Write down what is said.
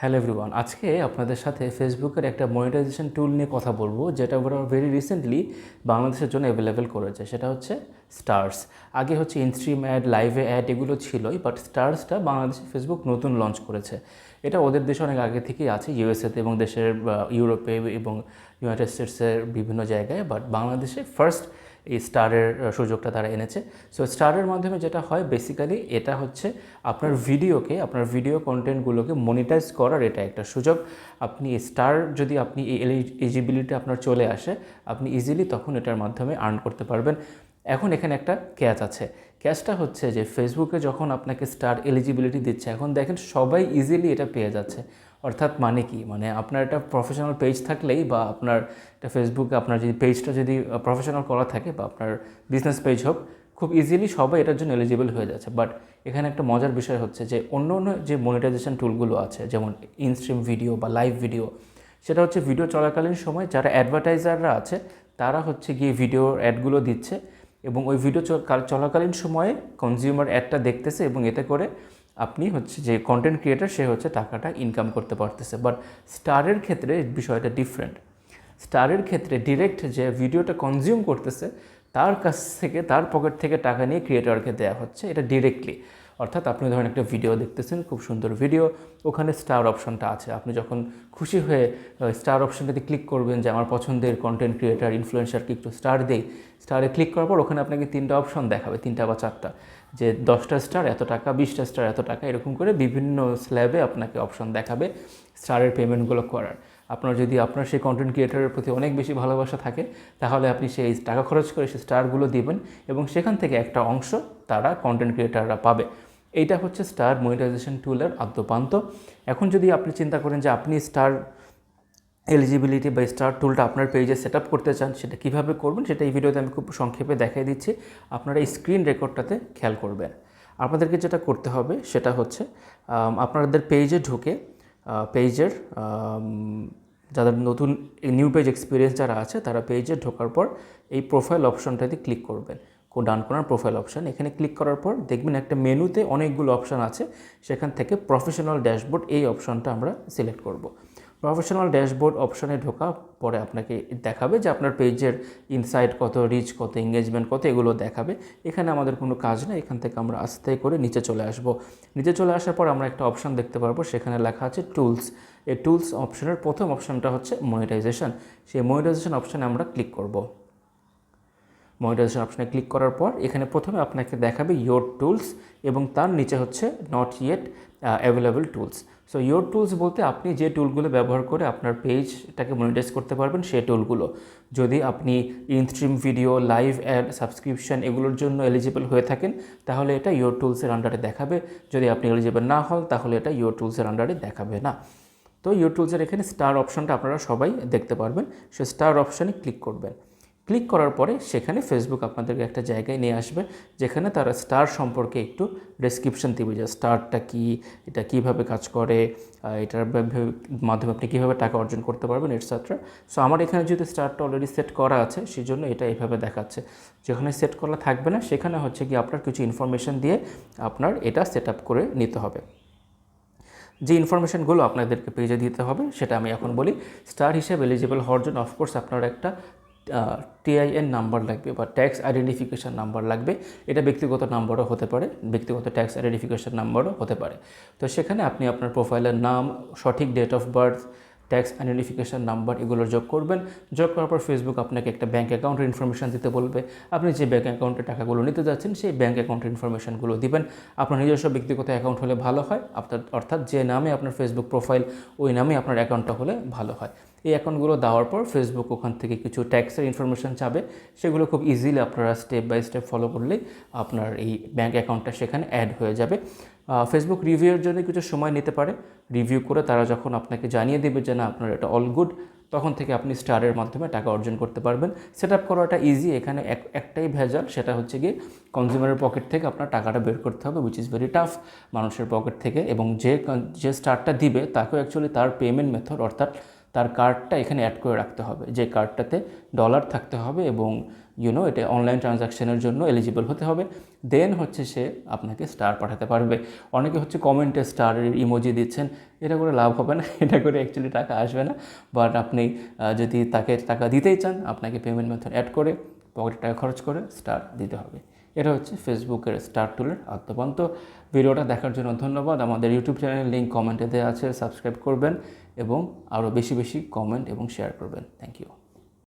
Hello everyone, আজকে আপনাদের সাথে ফেসবুকের একটা মনিটাইজেশন টুল নিয়ে কথা বলবো, যেটা ওরা ভেরি রিসেন্টলি বাংলাদেশের জন্য অ্যাভেলেবেল করেছে। সেটা হচ্ছে স্টার্স। আগে হচ্ছে ইনস্ট্রিম অ্যাড, লাইভে অ্যাড এগুলো ছিলই, বাট স্টার্সটা বাংলাদেশে ফেসবুক নতুন লঞ্চ করেছে। এটা ওদের দেশে অনেক আগে থেকেই আছে, ইউএসএতে এবং দেশের ইউরোপে এবং ইউনাইটেড স্টেটসের বিভিন্ন জায়গায়, বাট বাংলাদেশে ফার্স্ট এই স্টারের সুযোগটা তারা এনেছে। সো স্টারের মাধ্যমে যেটা হয় বেসিক্যালি, এটা হচ্ছে আপনার ভিডিও কন্টেন্টগুলোকে মনিটাইজ করার এটা একটা সুযোগ। আপনি স্টার যদি আপনি এলিজিবিলিটি আপনার চলে আসে, আপনি ইজিলি তখন এটার মাধ্যমে আর্ন করতে পারবেন। এখন এখানে একটা ক্যাচ আছে। ক্যাচটা হচ্ছে যে ফেসবুকে যখন আপনাকে স্টার এলিজিবিলিটি দিচ্ছে, এখন দেখেন সবাই ইজিলি এটা পেয়ে যাচ্ছে। অর্থাৎ মানে কি, মানে আপনার একটা প্রফেশনাল পেজ থাকলেই, বা আপনার একটা ফেসবুকে আপনার যদি পেজটা যদি প্রফেশনাল করা থাকে, বা আপনার বিজনেস পেজ হোক, খুব ইজিলি সবাই এটার জন্য এলিজিবল হয়ে যাচ্ছে। বাট এখানে একটা মজার বিষয় হচ্ছে যে অন্য যে মনিটাইজেশন টুলগুলো আছে, যেমন ইনস্ট্রিম ভিডিও বা লাইভ ভিডিও, সেটা হচ্ছে ভিডিও চলাকালীন সময় যারা অ্যাডভার্টাইজাররা আছে তারা হচ্ছে গিয়ে ভিডিও অ্যাডগুলো দিচ্ছে, এবং ওই ভিডিও চলাকালীন সময়ে কনজিউমার অ্যাডটা দেখতেছে, এবং এতে করে আপনি হচ্ছে যে কন্টেন্ট ক্রিয়েটার, সে হচ্ছে টাকাটা ইনকাম করতে পারতেছে। বাট স্টারের ক্ষেত্রে বিষয়টা ডিফারেন্ট। স্টারের ক্ষেত্রে ডিরেক্ট যে ভিডিওটা কনজিউম করতেছে তার কাছ থেকে, তার পকেট থেকে টাকা নিয়ে ক্রিয়েটরকে দেওয়া হচ্ছে, এটা ডিরেক্টলি। অর্থাৎ আপনি ধরেন একটা ভিডিও দেখতেছেন, খুব সুন্দর ভিডিও, ওখানে স্টার অপশনটা আছে। আপনি যখন খুশি হয়ে স্টার অপশনটাতে ক্লিক করবেন যে আমার পছন্দের কন্টেন্ট ক্রিয়েটার, ইনফ্লুয়েন্সারকে একটু স্টার দেই, স্টারে ক্লিক করার পর ওখানে আপনাকে 3টা অপশন দেখাবে, 3টা বা 4টা, যে 10টা স্টার এত টাকা, 20টা স্টার এত টাকা, এরকম করে বিভিন্ন স্ল্যাবে আপনাকে অপশন দেখাবে স্টারের পেমেন্টগুলো করার। আপনার সেই কন্টেন্ট ক্রিয়েটারের প্রতি অনেক বেশি ভালোবাসা থাকে, তাহলে আপনি সেই টাকা খরচ করে সেই স্টারগুলো দিবেন, এবং সেখান থেকে একটা অংশ তারা কন্টেন্ট ক্রিয়েটাররা পাবে। এইটা হচ্ছে স্টার মনিটাইজেশন টুলের আদ্যোপান্ত। এখন যদি আপনি চিন্তা করেন যে আপনি স্টার এলিজিবিলিটি বা স্টার টুলটা আপনার পেজে সেট আপ করতে চান, সেটা কীভাবে করবেন সেটা এই ভিডিওতে আমি খুব সংক্ষেপে দেখিয়ে দিচ্ছি। আপনারা এই স্ক্রিন রেকর্ডটাতে খেয়াল করবেন। আপনাদেরকে যেটা করতে হবে সেটা হচ্ছে আপনাদের পেজে ঢুকে, পেজের যাদের নতুন নিউ পেজ এক্সপিরিয়েন্স যারা আছে, তারা পেজে ঢোকার পর এই প্রোফাইল অপশনটাতে ক্লিক করবেন। ডান কোণার প্রোফাইল অপশান, এখানে ক্লিক করার পর দেখবেন একটা মেনুতে অনেকগুলো অপশান আছে, সেখান থেকে প্রফেশনাল ড্যাশবোর্ড এই অপশানটা আমরা সিলেক্ট করব। প্রফেশনাল ড্যাশবোর্ড অপশানে ঢোকা পরে আপনাকে দেখাবে যে আপনার পেজের ইনসাইট কত, রিচ কত, এঙ্গেজমেন্ট কত, এগুলো দেখাবে। এখানে আমাদের কোনো কাজ নেই, এখান থেকে আমরা আস্তে করে নিচে চলে আসব। নিচে চলে আসার পর আমরা একটা অপশান দেখতে পারবো, সেখানে লেখা আছে টুলস। এই টুলস অপশানের প্রথম অপশানটা হচ্ছে মনিটাইজেশন। সেই মনিটাইজেশন অপশানে আমরা ক্লিক করব। মনিটাইজেশন অপশানে ক্লিক করার পর এখানে প্রথমে আপনাকে দেখাবে ইয়োর টুলস, এবং তার নিচে হচ্ছে not yet available tools. So your tools বলতে আপনি যে টুলগুলো ব্যবহার করে আপনার পেজটাকে মনিটাইজ করতে পারবেন সেই টুলগুলো। যদি আপনি in-stream video, live ad, subscription এগুলোর জন্য এলিজিবল হয়ে থাকেন, তাহলে এটা ইয়োর টুলসের আন্ডারে দেখাবে। যদি আপনি এলিজিবল না হন, তাহলে এটা ইয়োর টুলসের আন্ডারে দেখাবে না। তো ইয়োর টুলসের এখানে স্টার অপশনটা আপনারা সবাই দেখতে পারবেন, সে স্টার অপশানে ক্লিক করবেন। ক্লিক করার পরে সেখানে ফেসবুক আপনাদেরকে একটা জায়গায় নিয়ে আসবে, যেখানে তারা স্টার সম্পর্কে একটু ডেসক্রিপশন দেবে, যে স্টারটা কী, এটা কীভাবে কাজ করে, এটার মাধ্যমে আপনি কীভাবে টাকা অর্জন করতে পারবেন, এটসেট্রা। সো আমার এখানে যদি স্টারটা অলরেডি সেট করা আছে, সেই জন্য এটা এইভাবে দেখাচ্ছে। যেখানে সেট করা থাকবে না, সেখানে হচ্ছে কি আপনার কিছু ইনফরমেশান দিয়ে আপনার এটা সেট আপ করে নিতে হবে। যে ইনফরমেশানগুলো আপনাদেরকে পেজে দিতে হবে সেটা আমি এখন বলি। স্টার হিসেবে এলিজিবল হওয়ার জন্য অফকোর্স আপনার একটা টিআইএন নাম্বার লাগবে, বা ট্যাক্স আইডেন্টিফিকেশান নাম্বার লাগবে। এটা ব্যক্তিগত নাম্বারও হতে পারে, ব্যক্তিগত ট্যাক্স আইডেন্টিফিকেশান নাম্বারও হতে পারে। তো সেখানে আপনি আপনার প্রোফাইলের নাম, সঠিক date of birth, tax identification number এগুলো যোগ করবেন। যোগ করার পর ফেসবুক আপনাকে একটা ব্যাঙ্ক অ্যাকাউন্টের ইনফরমেশান দিতে বলবে। আপনি যে ব্যাঙ্ক অ্যাকাউন্টে টাকাগুলো নিতে যাচ্ছেন, সেই ব্যাঙ্ক অ্যাকাউন্টের ইনফরমেশানগুলো দিবেন। আপনার নিজস্ব ব্যক্তিগত অ্যাকাউন্ট হলে ভালো হয়, অর্থাৎ যে নামে আপনার ফেসবুক প্রোফাইল, ওই নামে আপনার অ্যাকাউন্টটা হলে ভালো হয়। এই অ্যাকাউন্টগুলো দেওয়ার পর ফেসবুক ওখান থেকে কিছু ট্যাক্সের ইনফরমেশান চাবে, সেগুলো খুব ইজিলি আপনারা স্টেপ বাই স্টেপ ফলো করলেই আপনার এই ব্যাঙ্ক অ্যাকাউন্টটা সেখানে অ্যাড হয়ে যাবে। ফেসবুক রিভিউয়ের জন্য কিছু সময় নিতে পারে। রিভিউ করে তারা যখন আপনাকে জানিয়ে দেবে যে না আপনার এটা অল গুড, তখন থেকে আপনি স্টারের মাধ্যমে টাকা অর্জন করতে পারবেন। সেট আপ করাটা ইজি, এখানে একটাই ভেজাল, সেটা হচ্ছে গিয়ে কনজিউমারের পকেট থেকে আপনার টাকাটা বের করতে হবে, উইচ ইজ ভেরি টাফ মানুষের পকেট থেকে। এবং যে স্টারটা দিবে তাকেও অ্যাকচুয়ালি তার পেমেন্ট মেথড, অর্থাৎ তার কার্ডটা এখানে অ্যাড করে রাখতে হবে, যে কার্ডটাতে ডলার থাকতে হবে এবং এটা অনলাইন ট্রানজাকশনের জন্য এলিজিবল হতে হবে। দেন হচ্ছে সে আপনাকে স্টার পাঠাতে পারবে। অনেকে হচ্ছে কমেন্টে স্টারের ইমোজি দিচ্ছেন, এটা করে লাভ হবে না, এটা করে অ্যাকচুয়ালি টাকা আসবে না। বাট আপনি যদি তাকে টাকা দিতেই চান, আপনাকে পেমেন্ট মেথড অ্যাড করে পকেটে টাকা খরচ করে স্টার দিতে হবে। এটা হচ্ছে ফেসবুকের স্টার টুলের আদ্যপান্ত। ভিডিওটা দেখার জন্য ধন্যবাদ। আমাদের ইউটিউব চ্যানেলের লিঙ্ক কমেন্টে দেওয়া আছে, সাবস্ক্রাইব করবেন এবং আরও বেশি বেশি কমেন্ট এবং শেয়ার করবেন। Thank you.